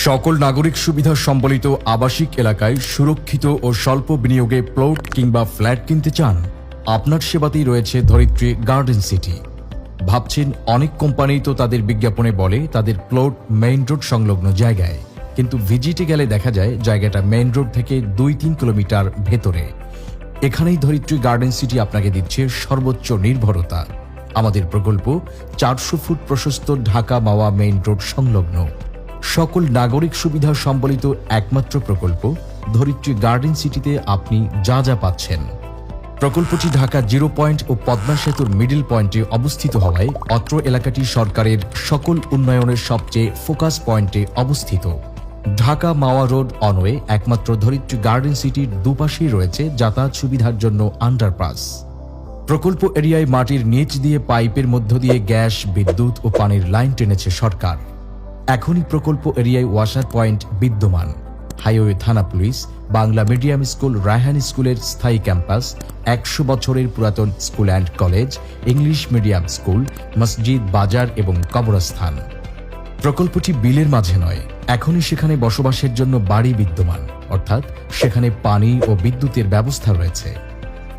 সকল নাগরিক সুবিধা সম্বলিত আবাসিক এলাকায় সুরক্ষিত ও স্বল্প বিনিয়োগে প্লট কিংবা ফ্ল্যাট কিনতে চান? আপনার সেবাতেই রয়েছে ধরিত্রী গার্ডেন সিটি। ভাবছেন অনেক কোম্পানি তো তাদের বিজ্ঞাপনে বলে তাদের প্লট মেইন রোড সংলগ্ন জায়গায়, কিন্তু ভিজিটে গেলে দেখা যায় জায়গাটা মেইন রোড থেকে 2-3 কিলোমিটার ভেতরে। এখানেই ধরিত্রী গার্ডেন সিটি আপনাকে দিচ্ছে সর্বোচ্চ নির্ভরতা। আমাদের প্রকল্প 400 ফুট প্রশস্ত ঢাকা মাওয়া মেইন রোড সংলগ্ন। সকল নাগরিক সুবিধা সম্বলিত একমাত্র প্রকল্প ধরিত্রী গার্ডেন সিটিতে আপনি যা যা পাচ্ছেন। প্রকল্পটি ঢাকা 0 পয়েন্ট ও পদ্মা সেতুর মিডল পয়েন্টে অবস্থিত হওয়ায় অত্র এলাকাটি সরকারের সকল উন্নয়নের সবচেয়ে ফোকাস পয়েন্টে অবস্থিত। ঢাকা মাওয়া রোড অনওয়ে একমাত্র ধরিত্রী গার্ডেন সিটির দুপাশেই রয়েছে যাতায়াত সুবিধার জন্য আন্ডারপাস। প্রকল্প এরিয়ায় মাটির নিচ দিয়ে পাইপের মধ্য দিয়ে গ্যাস, বিদ্যুৎ ও পানির লাইন টেনেছে সরকার। এখনই প্রকল্প এরিয়ায় ওয়াসার পয়েন্ট বিদ্যমান। হাইওয়ে থানা police, Bangla medium school, Raihan স্কুলের স্থায়ী ক্যাম্পাস, 100 বছরের পুরাতন school and college, English medium school, মসজিদ, বাজার এবং কবরস্থান। প্রকল্পটি বিলের মাঝে নয়, এখনই সেখানে বসবাসের জন্য বাড়ি বিদ্যমান, অর্থাৎ সেখানে পানি ও বিদ্যুতের ব্যবস্থা রয়েছে।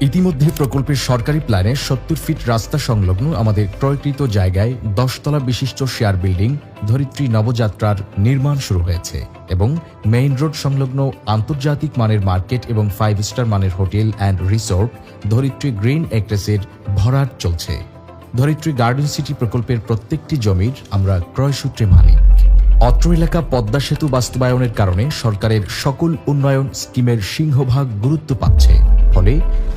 ইতিমধ্যে প্রকল্পের সরকারি প্ল্যানে 70 ফিট রাস্তা সংলগ্ন আমাদের ক্রয়কৃত জায়গায় 10 তলা বিশিষ্ট শেয়ার বিল্ডিং ধরিত্রী নবযাত্রার নির্মাণ শুরু হয়েছে এবং মেইন রোড সংলগ্ন আন্তর্জাতিক মানের মার্কেট এবং 5 স্টার মানের হোটেল অ্যান্ড রিসোর্ট ধরিত্রী গ্রিন এক্রেসের ভরাট চলছে। ধরিত্রী গার্ডেন সিটি প্রকল্পের প্রত্যেকটি জমির আমরা ক্রয়সূত্রে মালিক। অত্র এলাকা পদ্মা সেতু বাস্তবায়নের কারণে সরকারের সকল উন্নয়ন স্কিমের সিংহভাগ গুরুত্ব পাচ্ছে, ফলে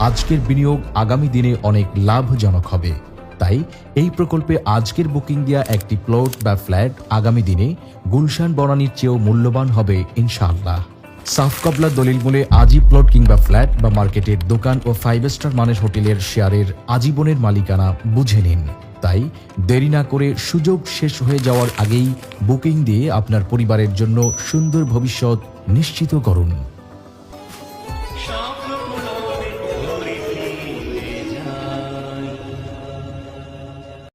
আজকের বিনিয়োগ আগামী দিনে অনেক লাভজনক হবে। তাই এই প্রকল্পে আজকের বুকিং দেওয়া একটি প্লট বা ফ্ল্যাট আগামী দিনে গুলশান বনানীর চেয়েও মূল্যবান হবে ইনশাআল্লাহ। সাফ কবলা দলিল মূলে আজই প্লট কিংবা ফ্ল্যাট বা মার্কেটের দোকান ও 5 স্টার মানের হোটেলের শেয়ারের আজীবনের মালিকানা বুঝে নিন। তাই দেরি না করে সুযোগ শেষ হয়ে যাওয়ার আগেই বুকিং দিয়ে আপনার পরিবারের জন্য সুন্দর ভবিষ্যৎ নিশ্চিত করুন।